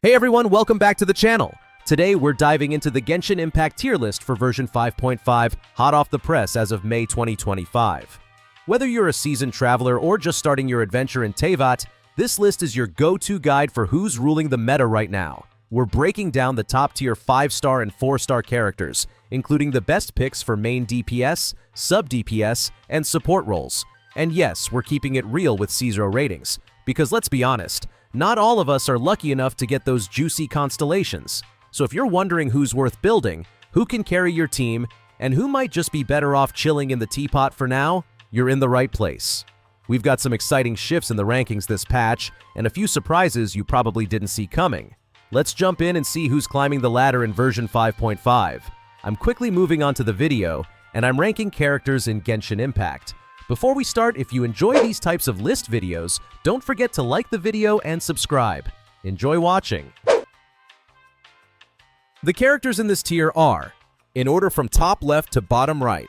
Hey everyone, welcome back to the channel. Today we're diving into the Genshin Impact tier list for version 5.5, hot off the press as of May 2025. Whether you're a seasoned traveler or just starting your adventure in Teyvat, this list is your go-to guide for who's ruling the meta right now. We're breaking down the top-tier 5-star and 4-star characters, including the best picks for main DPS, sub-DPS, and support roles. And yes, we're keeping it real with C0 ratings, because let's be honest, not all of us are lucky enough to get those juicy constellations. So if you're wondering who's worth building, who can carry your team, and who might just be better off chilling in the teapot for now, you're in the right place. We've got some exciting shifts in the rankings this patch, and a few surprises you probably didn't see coming. Let's jump in and see who's climbing the ladder in version 5.5. I'm quickly moving on to the video, and I'm ranking characters in Genshin Impact. Before we start, if you enjoy these types of list videos, don't forget to like the video and subscribe. Enjoy watching. The characters in this tier are, in order from top left to bottom right,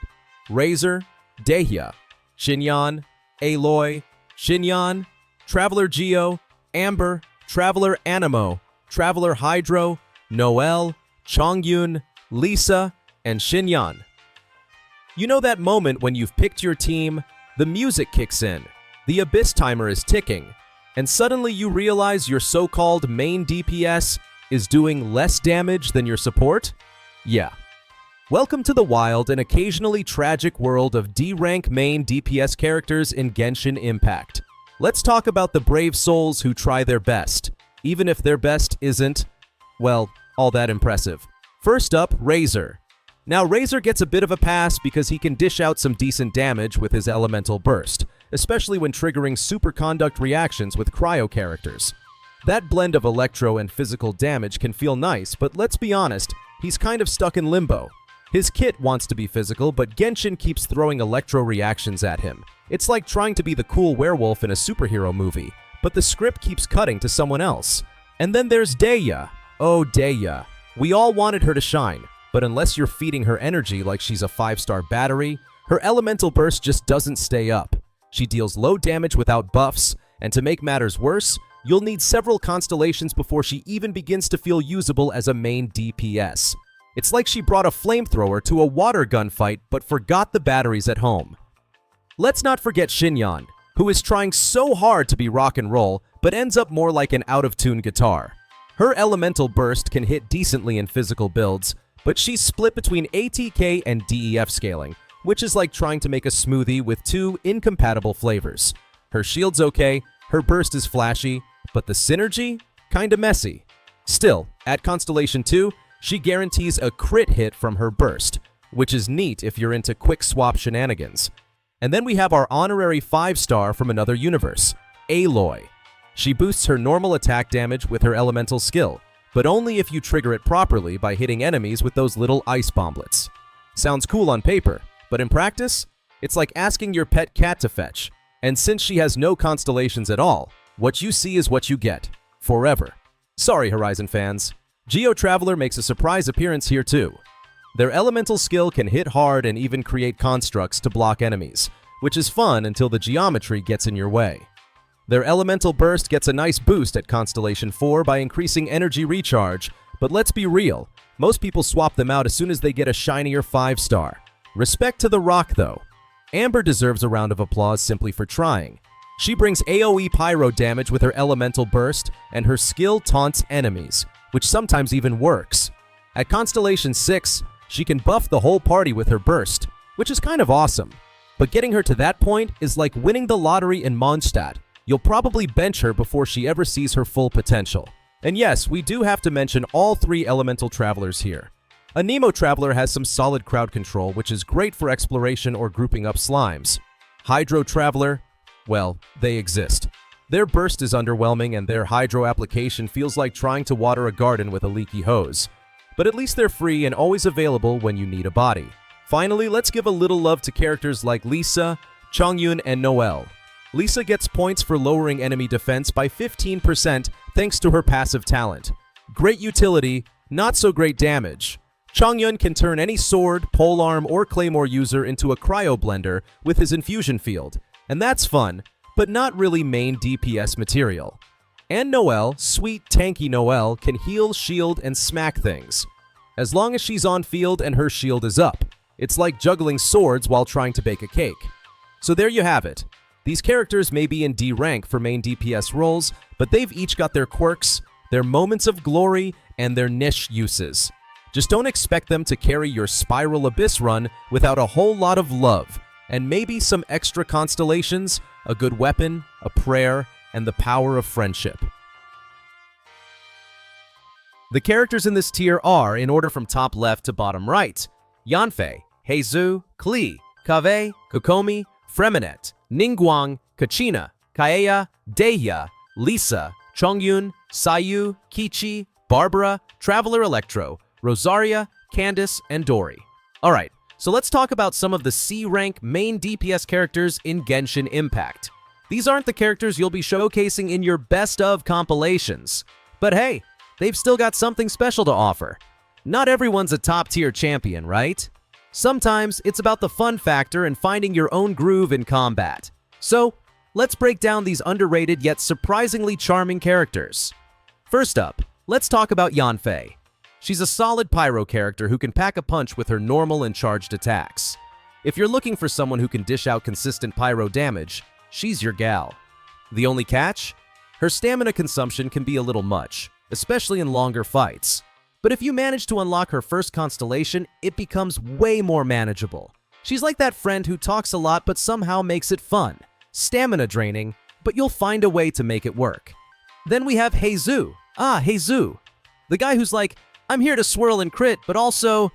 Razor, Dehya, Xinyan, Aloy, Xinyan, Traveler Geo, Amber, Traveler Anemo, Traveler Hydro, Noelle, Chongyun, Lisa, and Xinyan. You know that moment when you've picked your team, the music kicks in, the Abyss timer is ticking, and suddenly you realize your so-called main DPS is doing less damage than your support? Yeah. Welcome to the wild and occasionally tragic world of D-rank main DPS characters in Genshin Impact. Let's talk about the brave souls who try their best, even if their best isn't, well, all that impressive. First up, Razor. Now, Razor gets a bit of a pass because he can dish out some decent damage with his elemental burst, especially when triggering superconduct reactions with cryo characters. That blend of electro and physical damage can feel nice, but let's be honest, he's kind of stuck in limbo. His kit wants to be physical, but Genshin keeps throwing electro reactions at him. It's like trying to be the cool werewolf in a superhero movie, but the script keeps cutting to someone else. And then there's Dehya. Oh, Dehya. We all wanted her to shine. But unless you're feeding her energy like she's a 5-star battery, her elemental burst just doesn't stay up. She deals low damage without buffs, and to make matters worse, you'll need several constellations before she even begins to feel usable as a main DPS. It's like she brought a flamethrower to a water gun fight but forgot the batteries at home. Let's not forget Xinyan, who is trying so hard to be rock and roll, but ends up more like an out-of-tune guitar. Her elemental burst can hit decently in physical builds, but she's split between ATK and DEF scaling, which is like trying to make a smoothie with two incompatible flavors. Her shield's okay, her burst is flashy, but the synergy? Kinda messy. Still, at Constellation 2, she guarantees a crit hit from her burst, which is neat if you're into quick swap shenanigans. And then we have our honorary 5-star from another universe, Aloy. She boosts her normal attack damage with her elemental skill, but only if you trigger it properly by hitting enemies with those little ice bomblets. Sounds cool on paper, but in practice, it's like asking your pet cat to fetch. And since she has no constellations at all, what you see is what you get, forever. Sorry, Horizon fans. Geo Traveler makes a surprise appearance here too. Their elemental skill can hit hard and even create constructs to block enemies, which is fun until the geometry gets in your way. Their elemental burst gets a nice boost at Constellation 4 by increasing energy recharge, but let's be real, most people swap them out as soon as they get a shinier 5-star. Respect to the rock though. Amber deserves a round of applause simply for trying. She brings AoE pyro damage with her elemental burst, and her skill taunts enemies, which sometimes even works. At Constellation 6, she can buff the whole party with her burst, which is kind of awesome. But getting her to that point is like winning the lottery in Mondstadt. You'll probably bench her before she ever sees her full potential. And yes, we do have to mention all 3 elemental travelers here. A Nemo traveler has some solid crowd control, which is great for exploration or grouping up slimes. Hydro traveler, well, they exist. Their burst is underwhelming and their hydro application feels like trying to water a garden with a leaky hose. But at least they're free and always available when you need a body. Finally, let's give a little love to characters like Lisa, Chongyun, and Noelle. Lisa gets points for lowering enemy defense by 15% thanks to her passive talent. Great utility, not so great damage. Chongyun can turn any sword, polearm, or claymore user into a cryo blender with his infusion field, and that's fun, but not really main DPS material. And Noelle, sweet tanky Noelle, can heal, shield, and smack things. As long as she's on field and her shield is up. It's like juggling swords while trying to bake a cake. So there you have it. These characters may be in D rank for main DPS roles, but they've each got their quirks, their moments of glory, and their niche uses. Just don't expect them to carry your Spiral Abyss run without a whole lot of love, and maybe some extra constellations, a good weapon, a prayer, and the power of friendship. The characters in this tier are, in order from top left to bottom right, Yanfei, Heizu, Klee, Kaveh, Kokomi, Freminet, Ningguang, Kachina, Kaeya, Dehya, Lisa, Chongyun, Sayu, Kichi, Barbara, Traveler Electro, Rosaria, Candice, and Dory. Alright, so let's talk about some of the C-rank main DPS characters in Genshin Impact. These aren't the characters you'll be showcasing in your best of compilations. But hey, they've still got something special to offer. Not everyone's a top-tier champion, right? Sometimes it's about the fun factor and finding your own groove in combat. So, let's break down these underrated yet surprisingly charming characters. First up, let's talk about Yanfei. She's a solid pyro character who can pack a punch with her normal and charged attacks. If you're looking for someone who can dish out consistent pyro damage, she's your gal. The only catch? Her stamina consumption can be a little much, especially in longer fights. But if you manage to unlock her first constellation, it becomes way more manageable. She's like that friend who talks a lot but somehow makes it fun. Stamina draining, but you'll find a way to make it work. Then we have Heizu. Heizu. The guy who's like, I'm here to swirl and crit, but also,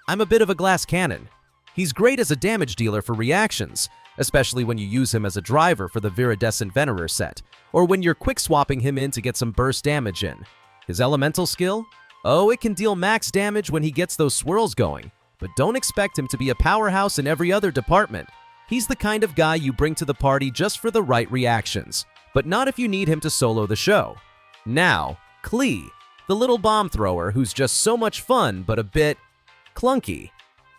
I'm a bit of a glass cannon. He's great as a damage dealer for reactions, especially when you use him as a driver for the Viridescent Venerer set, or when you're quick-swapping him in to get some burst damage in. His elemental skill? Oh, it can deal max damage when he gets those swirls going, but don't expect him to be a powerhouse in every other department. He's the kind of guy you bring to the party just for the right reactions, but not if you need him to solo the show. Now, Klee, the little bomb thrower who's just so much fun but a bit clunky.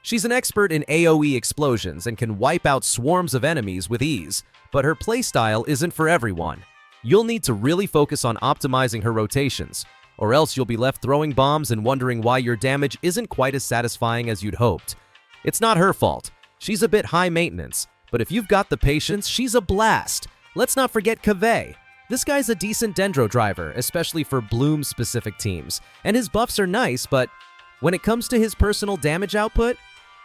She's an expert in AoE explosions and can wipe out swarms of enemies with ease, but her playstyle isn't for everyone. You'll need to really focus on optimizing her rotations, or else you'll be left throwing bombs and wondering why your damage isn't quite as satisfying as you'd hoped. It's not her fault. She's a bit high maintenance, but if you've got the patience, she's a blast. Let's not forget Kaveh. This guy's a decent Dendro driver, especially for Bloom-specific teams, and his buffs are nice, but when it comes to his personal damage output,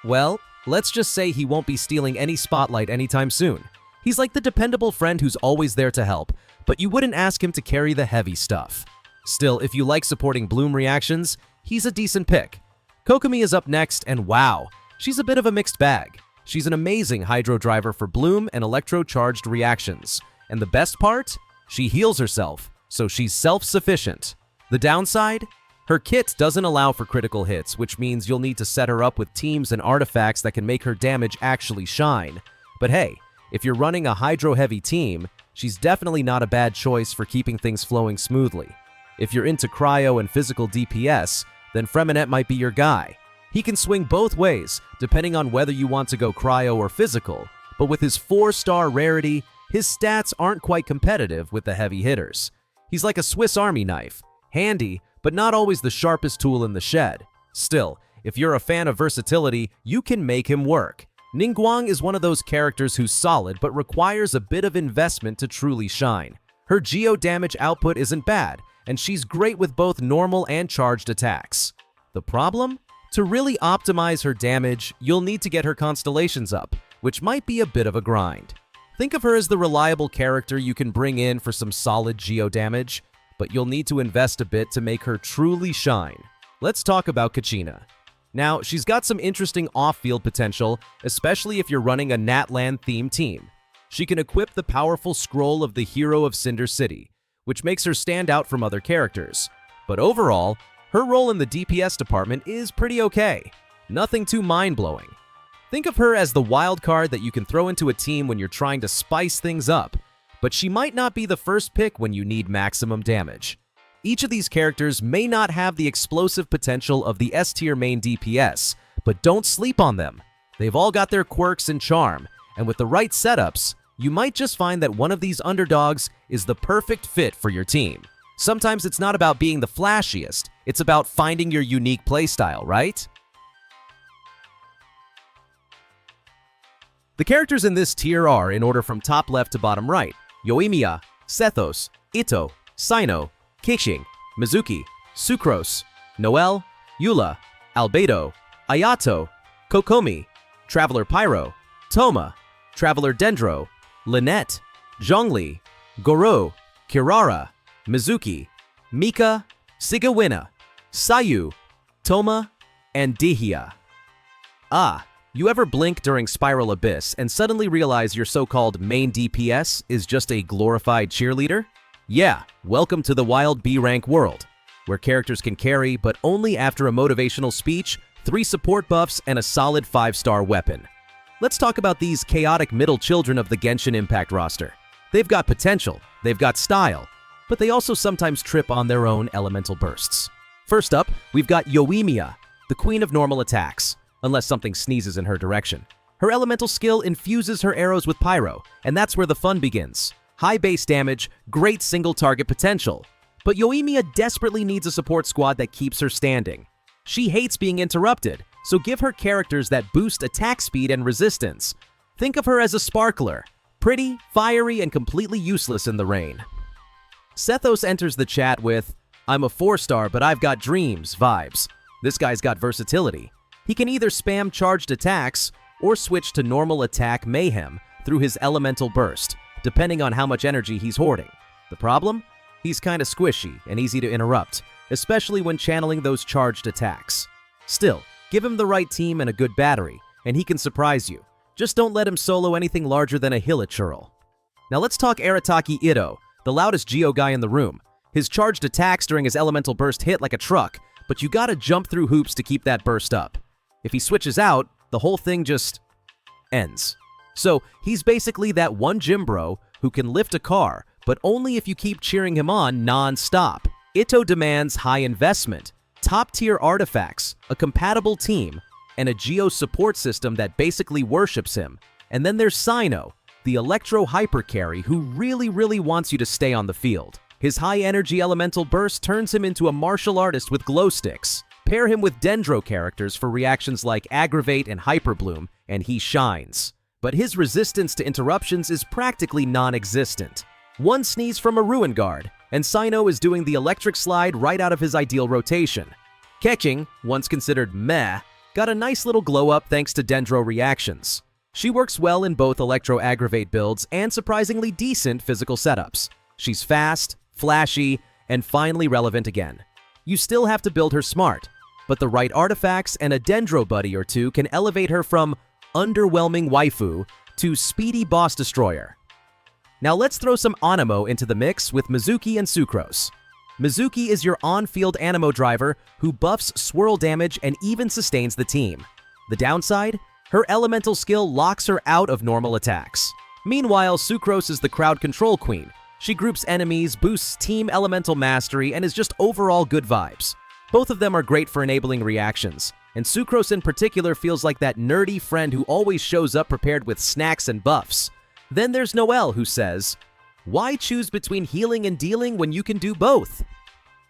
well, let's just say he won't be stealing any spotlight anytime soon. He's like the dependable friend who's always there to help, but you wouldn't ask him to carry the heavy stuff. Still, if you like supporting Bloom reactions, he's a decent pick. Kokomi is up next, and wow, she's a bit of a mixed bag. She's an amazing Hydro driver for Bloom and Electro-charged reactions. And the best part? She heals herself, so she's self-sufficient. The downside? Her kit doesn't allow for critical hits, which means you'll need to set her up with teams and artifacts that can make her damage actually shine. But hey, if you're running a Hydro-heavy team, she's definitely not a bad choice for keeping things flowing smoothly. If you're into cryo and physical DPS, then Freminet might be your guy. He can swing both ways, depending on whether you want to go cryo or physical, but with his 4-star rarity, his stats aren't quite competitive with the heavy hitters. He's like a Swiss Army knife, handy, but not always the sharpest tool in the shed. Still, if you're a fan of versatility, you can make him work. Ningguang is one of those characters who's solid but requires a bit of investment to truly shine. Her geo damage output isn't bad, and she's great with both normal and charged attacks. The problem? To really optimize her damage, you'll need to get her constellations up, which might be a bit of a grind. Think of her as the reliable character you can bring in for some solid geo damage, but you'll need to invest a bit to make her truly shine. Let's talk about Kachina. Now, she's got some interesting off-field potential, especially if you're running a Natlan-themed team. She can equip the powerful scroll of the Hero of Cinder City, which makes her stand out from other characters. But overall, her role in the DPS department is pretty okay. Nothing too mind-blowing. Think of her as the wild card that you can throw into a team when you're trying to spice things up, but she might not be the first pick when you need maximum damage. Each of these characters may not have the explosive potential of the S-tier main DPS, but don't sleep on them. They've all got their quirks and charm, and with the right setups, You might just find that one of these underdogs is the perfect fit for your team. Sometimes it's not about being the flashiest, it's about finding your unique playstyle, right? The characters in this tier are, in order from top left to bottom right, Yoimiya, Sethos, Ito, Sino, Keqing, Mizuki, Sucrose, Noelle, Eula, Albedo, Ayato, Kokomi, Traveler Pyro, Toma, Traveler Dendro, Lynette, Zhongli, Goro, Kirara, Mizuki, Mika, Sigawina, Sayu, Toma, and Dehya. You ever blink during Spiral Abyss and suddenly realize your so-called main DPS is just a glorified cheerleader? Yeah, welcome to the wild B-rank world, where characters can carry, but only after a motivational speech, 3 support buffs, and a solid 5-star weapon. Let's talk about these chaotic middle children of the Genshin Impact roster. They've got potential, they've got style, but they also sometimes trip on their own elemental bursts. First up, we've got Yoimiya, the queen of normal attacks, unless something sneezes in her direction. Her elemental skill infuses her arrows with pyro, and that's where the fun begins. High base damage, great single target potential. But Yoimiya desperately needs a support squad that keeps her standing. She hates being interrupted, so give her characters that boost attack speed and resistance. Think of her as a sparkler, pretty, fiery, and completely useless in the rain. Sethos enters the chat with, "I'm a 4-star, but I've got dreams" vibes. This guy's got versatility. He can either spam charged attacks or switch to normal attack mayhem through his elemental burst, depending on how much energy he's hoarding. The problem? He's kinda squishy and easy to interrupt, especially when channeling those charged attacks. Still, give him the right team and a good battery, and he can surprise you. Just don't let him solo anything larger than a Hilichurl. Now let's talk Arataki Ito, the loudest Geo guy in the room. His charged attacks during his elemental burst hit like a truck, but you gotta jump through hoops to keep that burst up. If he switches out, the whole thing just ends. So he's basically that one gym bro who can lift a car, but only if you keep cheering him on non-stop. Ito demands high investment, top-tier artifacts, a compatible team, and a Geo support system that basically worships him. And then there's Sino, the Electro Hyper Carry who really wants you to stay on the field. His high-energy elemental burst turns him into a martial artist with glow sticks. Pair him with Dendro characters for reactions like Aggravate and Hyper Bloom, and he shines. But his resistance to interruptions is practically non-existent. One sneeze from a Ruin Guard, and Sino is doing the electric slide right out of his ideal rotation. Keqing, once considered meh, got a nice little glow up thanks to Dendro reactions. She works well in both Electro Aggravate builds and surprisingly decent physical setups. She's fast, flashy, and finally relevant again. You still have to build her smart, but the right artifacts and a Dendro buddy or two can elevate her from underwhelming waifu to speedy boss destroyer. Now let's throw some Anemo into the mix with Mizuki and Sucrose. Mizuki is your on-field Anemo driver who buffs swirl damage and even sustains the team. The downside? Her elemental skill locks her out of normal attacks. Meanwhile, Sucrose is the crowd control queen. She groups enemies, boosts team elemental mastery, and is just overall good vibes. Both of them are great for enabling reactions, and Sucrose in particular feels like that nerdy friend who always shows up prepared with snacks and buffs. Then there's Noelle who says, "Why choose between healing and dealing when you can do both?"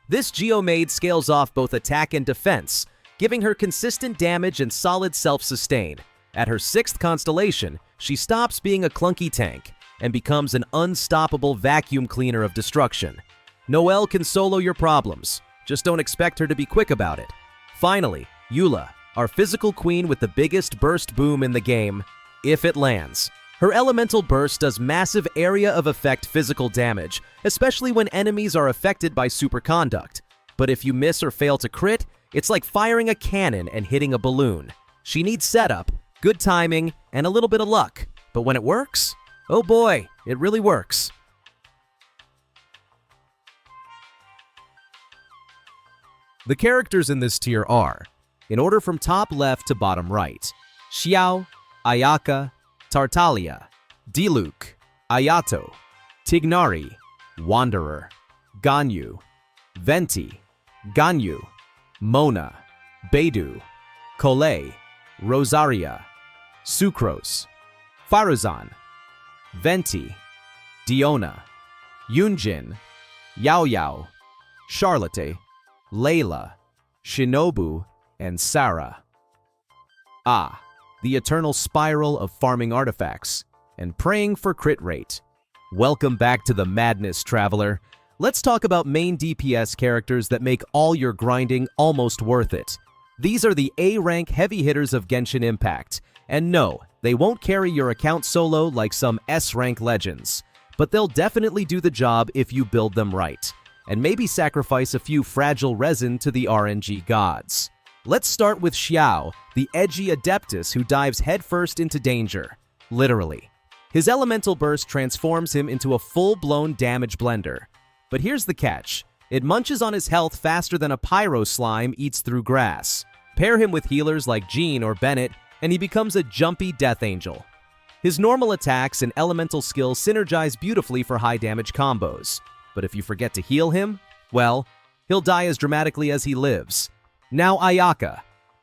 This Geomaid scales off both attack and defense, giving her consistent damage and solid self-sustain. At her 6th constellation, she stops being a clunky tank and becomes an unstoppable vacuum cleaner of destruction. Noelle can solo your problems, just don't expect her to be quick about it. Finally, Eula, our physical queen with the biggest burst boom in the game, if it lands. Her elemental burst does massive area of effect physical damage, especially when enemies are affected by superconduct. But if you miss or fail to crit, it's like firing a cannon and hitting a balloon. She needs setup, good timing, and a little bit of luck. But when it works, oh boy, it really works. The characters in this tier are, in order from top left to bottom right, Xiao, Ayaka, Tartaglia, Diluc, Ayato, Tignari, Wanderer, Ganyu, Venti, Ganyu, Mona, Beidou, Collet, Rosaria, Sucrose, Farazan, Venti, Diona, Yunjin, Yao Yao, Charlotte, Layla, Shinobu, and Sarah. Ah, the eternal spiral of farming artifacts and praying for crit rate. Welcome back to the madness, traveler. Let's talk about main DPS characters that make all your grinding almost worth it. These are the A-rank heavy hitters of Genshin Impact. And no, they won't carry your account solo like some S-rank legends, but they'll definitely do the job if you build them right, and maybe sacrifice a few fragile resin to the RNG gods. Let's start with Xiao, the edgy Adeptus who dives headfirst into danger. Literally. His elemental burst transforms him into a full-blown damage blender. But here's the catch. It munches on his health faster than a pyro slime eats through grass. Pair him with healers like Jean or Bennett, and he becomes a jumpy death angel. His normal attacks and elemental skills synergize beautifully for high damage combos. But if you forget to heal him, well, he'll die as dramatically as he lives. Now Ayaka.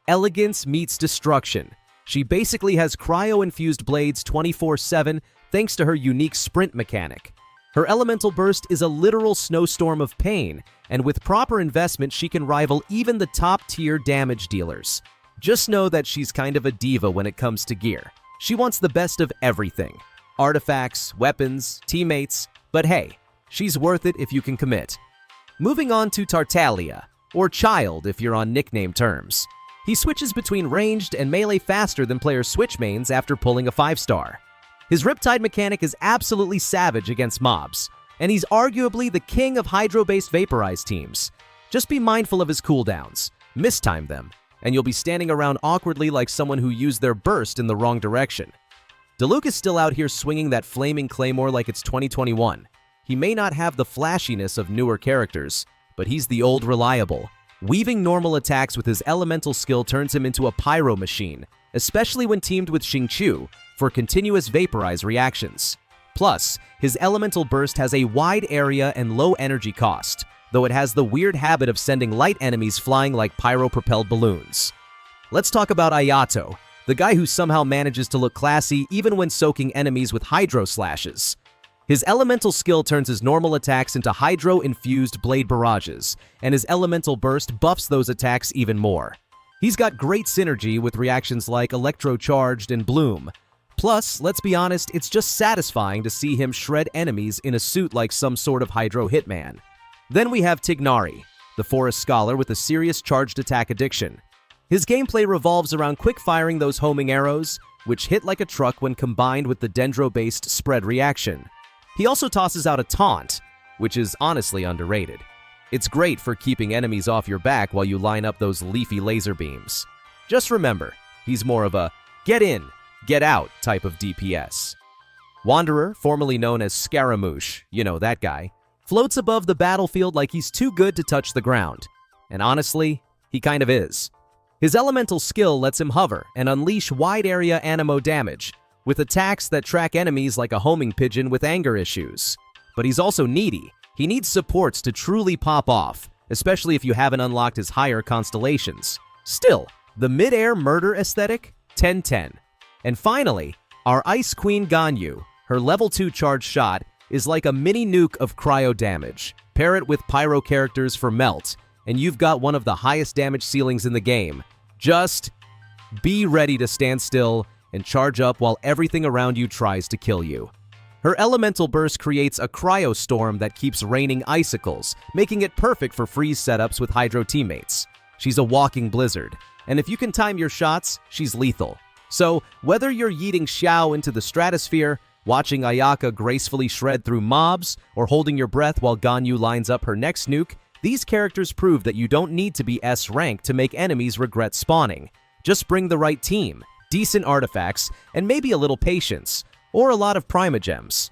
Elegance meets destruction. She basically has cryo-infused blades 24/7 thanks to her unique sprint mechanic. Her elemental burst is a literal snowstorm of pain, and with proper investment she can rival even the top-tier damage dealers. Just know that she's kind of a diva when it comes to gear. She wants the best of everything. Artifacts, weapons, teammates, but hey, she's worth it if you can commit. Moving on to Tartaglia, or Child if you're on nickname terms. He switches between ranged and melee faster than players switch mains after pulling a 5-star. His Riptide mechanic is absolutely savage against mobs, and he's arguably the king of Hydro-based Vaporize teams. Just be mindful of his cooldowns, mistime them, and you'll be standing around awkwardly like someone who used their burst in the wrong direction. Diluc is still out here swinging that flaming claymore like it's 2021. He may not have the flashiness of newer characters, but he's the old reliable. Weaving normal attacks with his elemental skill turns him into a pyro machine, especially when teamed with Xingqiu for continuous vaporize reactions. Plus, his elemental burst has a wide area and low energy cost, though it has the weird habit of sending light enemies flying like pyro-propelled balloons. Let's talk about Ayato, the guy who somehow manages to look classy even when soaking enemies with hydro slashes. His elemental skill turns his normal attacks into hydro-infused blade barrages, and his elemental burst buffs those attacks even more. He's got great synergy with reactions like Electro-Charged and Bloom. Plus, let's be honest, it's just satisfying to see him shred enemies in a suit like some sort of hydro hitman. Then we have Tignari, the forest scholar with a serious charged attack addiction. His gameplay revolves around quick-firing those homing arrows, which hit like a truck when combined with the dendro-based spread reaction. He also tosses out a taunt, which is honestly underrated. It's great for keeping enemies off your back while you line up those leafy laser beams. Just remember, he's more of a get in, get out type of DPS. Wanderer, formerly known as Scaramouche, you know that guy, floats above the battlefield like he's too good to touch the ground. And honestly, he kind of is. His elemental skill lets him hover and unleash wide area animo damage, with attacks that track enemies like a homing pigeon with anger issues. But he's also needy. He needs supports to truly pop off, especially if you haven't unlocked his higher constellations. Still, the mid-air murder aesthetic? 10/10. And finally, our Ice Queen Ganyu. Her level 2 charge shot is like a mini nuke of cryo damage. Pair it with pyro characters for melt, and you've got one of the highest damage ceilings in the game. Just be ready to stand still and charge up while everything around you tries to kill you. Her elemental burst creates a cryo storm that keeps raining icicles, making it perfect for freeze setups with hydro teammates. She's a walking blizzard, and if you can time your shots, she's lethal. So, whether you're yeeting Xiao into the stratosphere, watching Ayaka gracefully shred through mobs, or holding your breath while Ganyu lines up her next nuke, these characters prove that you don't need to be S-rank to make enemies regret spawning. Just bring the right team, decent artifacts, and maybe a little patience, or a lot of primogems.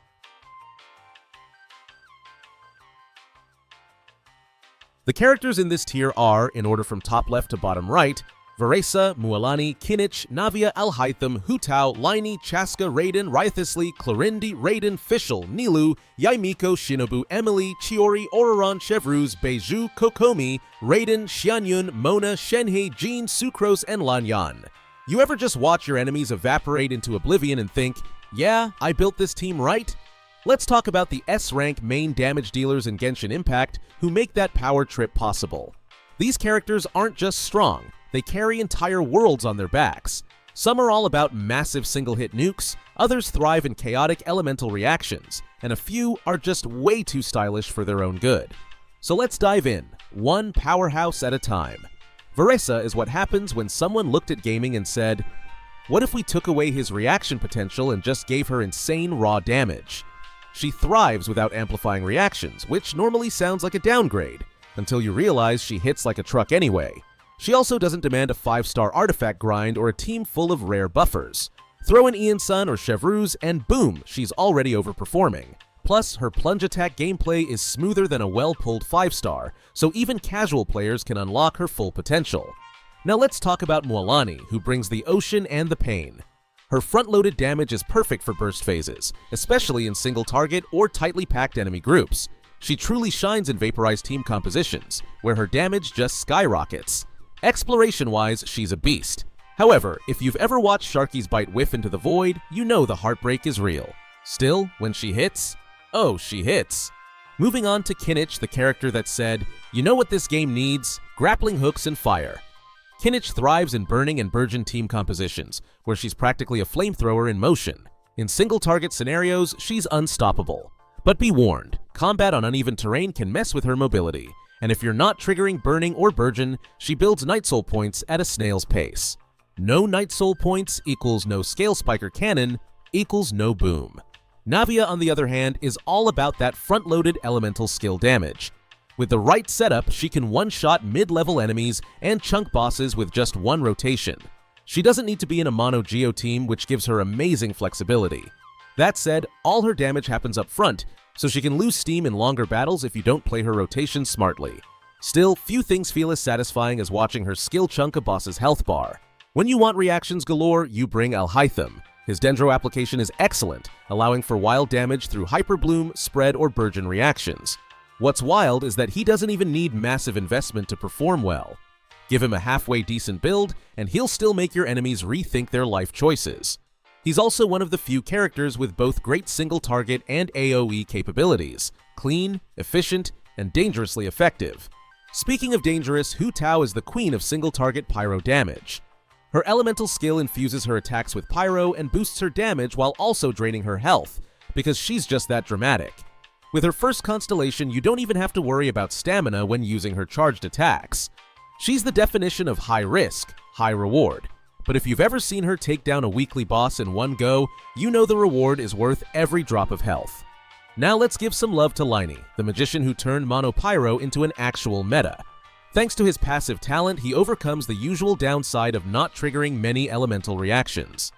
The characters in this tier are, in order from top left to bottom right, Veresa, Mualani, Kinich, Navia, Alhaitham, Hu Tao, Liney, Chaska, Raiden, Rythusli, Clorindi, Raiden, Fischl, Nilu, Yaimiko, Shinobu, Emily, Chiori, Ororon, Chevruz, Beiju, Kokomi, Raiden, Xianyun, Mona, Shenhei, Jean, Sucrose, and Lanyan. You ever just watch your enemies evaporate into oblivion and think, Yeah, I built this team right. Let's talk about the S-rank main damage dealers in Genshin Impact who make that power trip possible. These characters aren't just strong, they carry entire worlds on their backs. Some are all about massive single-hit nukes, others thrive in chaotic elemental reactions, and a few are just way too stylish for their own good. So let's dive in, one powerhouse at a time. Veresa is what happens when someone looked at gaming and said, what if we took away his reaction potential and just gave her insane raw damage? She thrives without amplifying reactions, which normally sounds like a downgrade, until you realize she hits like a truck anyway. She also doesn't demand a 5-star artifact grind or a team full of rare buffers. Throw in Ian Sun or Chevreuse and boom, she's already overperforming. Plus, her plunge attack gameplay is smoother than a well-pulled 5-star, so even casual players can unlock her full potential. Now let's talk about Mualani, who brings the ocean and the pain. Her front-loaded damage is perfect for burst phases, especially in single-target or tightly packed enemy groups. She truly shines in vaporized team compositions, where her damage just skyrockets. Exploration-wise, she's a beast. However, if you've ever watched Sharky's bite whiff into the void, you know the heartbreak is real. Still, when she hits, oh, she hits. Moving on to Kinich, the character that said, you know what this game needs? Grappling hooks and fire. Kinich thrives in burning and burgeon team compositions, where she's practically a flamethrower in motion. In single-target scenarios, she's unstoppable. But be warned, combat on uneven terrain can mess with her mobility, and if you're not triggering burning or burgeon, she builds Night Soul points at a snail's pace. No Night Soul points equals no Scale Spiker cannon equals no boom. Navia, on the other hand, is all about that front-loaded elemental skill damage. With the right setup, she can one-shot mid-level enemies and chunk bosses with just one rotation. She doesn't need to be in a mono-geo team, which gives her amazing flexibility. That said, all her damage happens up front, so she can lose steam in longer battles if you don't play her rotation smartly. Still, few things feel as satisfying as watching her skill chunk a boss's health bar. When you want reactions galore, you bring Alhaitham. His Dendro application is excellent, allowing for wild damage through Hyper Bloom, Spread, or Burgeon reactions. What's wild is that he doesn't even need massive investment to perform well. Give him a halfway decent build, and he'll still make your enemies rethink their life choices. He's also one of the few characters with both great single-target and AoE capabilities, clean, efficient, and dangerously effective. Speaking of dangerous, Hu Tao is the queen of single-target pyro damage. Her elemental skill infuses her attacks with pyro and boosts her damage while also draining her health, because she's just that dramatic. With her first constellation, you don't even have to worry about stamina when using her charged attacks. She's the definition of high risk, high reward. But if you've ever seen her take down a weekly boss in one go, you know the reward is worth every drop of health. Now let's give some love to Liney, the magician who turned Mono Pyro into an actual meta. Thanks to his passive talent, he overcomes the usual downside of not triggering many elemental reactions.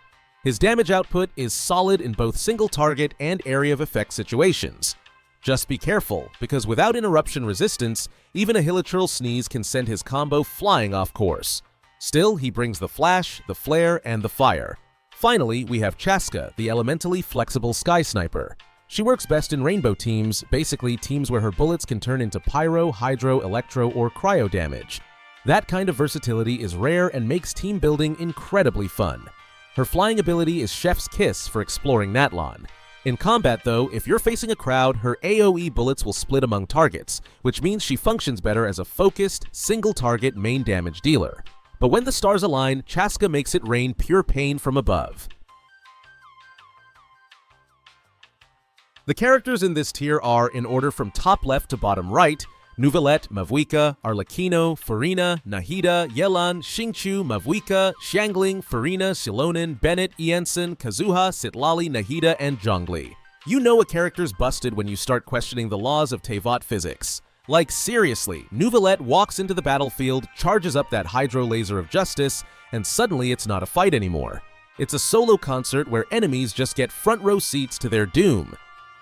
His damage output is solid in both single target and area of effect situations. Just be careful, because without interruption resistance, even a Hilichurl sneeze can send his combo flying off course. Still, he brings the flash, the flare, and the fire. Finally, we have Chaska, the elementally flexible Sky Sniper. She works best in rainbow teams, basically teams where her bullets can turn into pyro, hydro, electro, or cryo damage. That kind of versatility is rare and makes team building incredibly fun. Her flying ability is Chef's Kiss for exploring Natlan. In combat though, if you're facing a crowd, her AoE bullets will split among targets, which means she functions better as a focused, single-target main damage dealer. But when the stars align, Chaska makes it rain pure pain from above. The characters in this tier are, in order from top left to bottom right, Neuvillette, Mavuika, Arlecchino, Furina, Nahida, Yelan, Xingqiu, Mavuika, Xiangling, Furina, Silonin, Bennett, Iansen, Kazuha, Sitlali, Nahida, and Zhongli. You know a character's busted when you start questioning the laws of Teyvat physics. Like seriously, Neuvillette walks into the battlefield, charges up that hydro laser of justice, and suddenly it's not a fight anymore. It's a solo concert where enemies just get front row seats to their doom.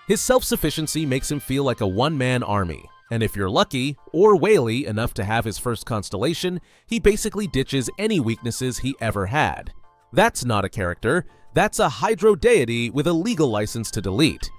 His self-sufficiency makes him feel like a one-man army, and if you're lucky, or whaley enough to have his first constellation, he basically ditches any weaknesses he ever had. That's not a character, that's a hydro deity with a legal license to delete.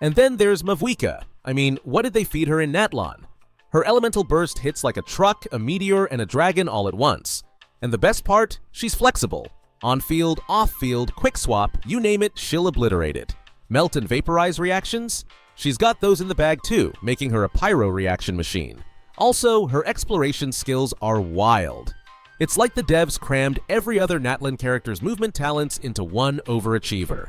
And then there's Mavuika. I mean, what did they feed her in Natlan? Her elemental burst hits like a truck, a meteor, and a dragon all at once. And the best part? She's flexible. On-field, off-field, quick swap, you name it, she'll obliterate it. Melt and vaporize reactions? She's got those in the bag too, making her a pyro reaction machine. Also, her exploration skills are wild. It's like the devs crammed every other Natlan character's movement talents into one overachiever.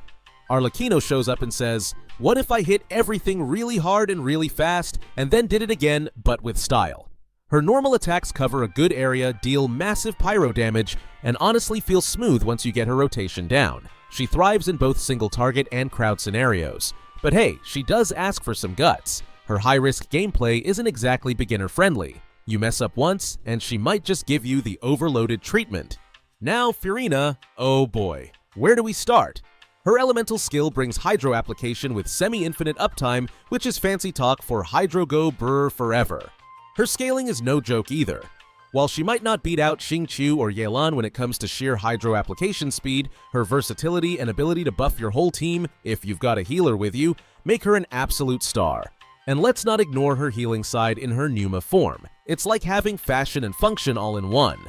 Arlecchino shows up and says, "What if I hit everything really hard and really fast, and then did it again, but with style?" Her normal attacks cover a good area, deal massive pyro damage, and honestly feel smooth once you get her rotation down. She thrives in both single target and crowd scenarios. But hey, she does ask for some guts. Her high-risk gameplay isn't exactly beginner-friendly. You mess up once, and she might just give you the overloaded treatment. Now, Furina, oh boy. Where do we start? Her elemental skill brings Hydro application with semi-infinite uptime, which is fancy talk for Hydro go brr forever. Her scaling is no joke either. While she might not beat out Xingqiu or Yelan when it comes to sheer Hydro application speed, her versatility and ability to buff your whole team, if you've got a healer with you, make her an absolute star. And let's not ignore her healing side in her Pneuma form. It's like having fashion and function all in one.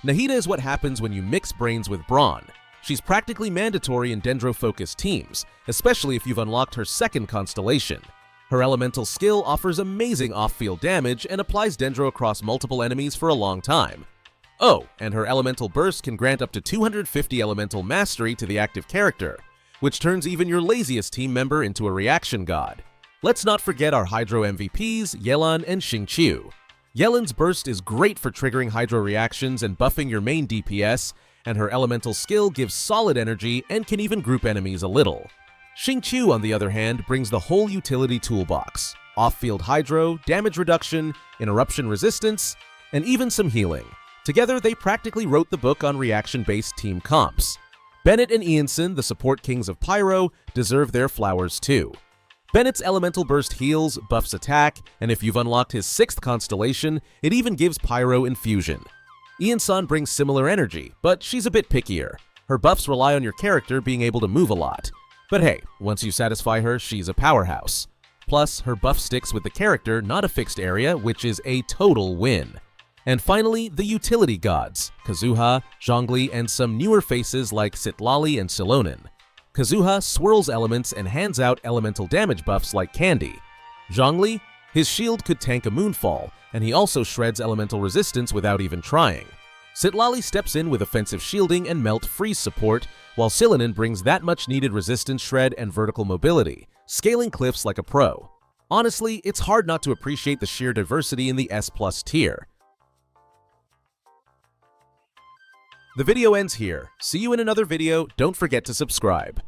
Nahida is what happens when you mix brains with brawn. She's practically mandatory in Dendro-focused teams, especially if you've unlocked her second constellation. Her elemental skill offers amazing off-field damage and applies Dendro across multiple enemies for a long time. Oh, and her elemental burst can grant up to 250 elemental mastery to the active character, which turns even your laziest team member into a reaction god. Let's not forget our Hydro MVPs, Yelan and Xingqiu. Yelan's burst is great for triggering Hydro reactions and buffing your main DPS, and her elemental skill gives solid energy and can even group enemies a little. Xingqiu, on the other hand, brings the whole utility toolbox: off-field Hydro, damage reduction, interruption resistance, and even some healing. Together, they practically wrote the book on reaction-based team comps. Bennett and Ianson, the support kings of Pyro, deserve their flowers too. Bennett's elemental burst heals, buffs attack, and if you've unlocked his 6th constellation, it even gives Pyro infusion. Ianson brings similar energy, but she's a bit pickier. Her buffs rely on your character being able to move a lot. But hey, once you satisfy her, she's a powerhouse. Plus, her buff sticks with the character, not a fixed area, which is a total win. And finally, the utility gods, Kazuha, Zhongli, and some newer faces like Citlali and Silonen. Kazuha swirls elements and hands out elemental damage buffs like candy. Zhongli, his shield could tank a moonfall, and he also shreds elemental resistance without even trying. Citlali steps in with offensive shielding and melt freeze support, while Silonen brings that much needed resistance shred and vertical mobility, scaling cliffs like a pro. Honestly, it's hard not to appreciate the sheer diversity in the S+ tier. The video ends here. See you in another video. Don't forget to subscribe.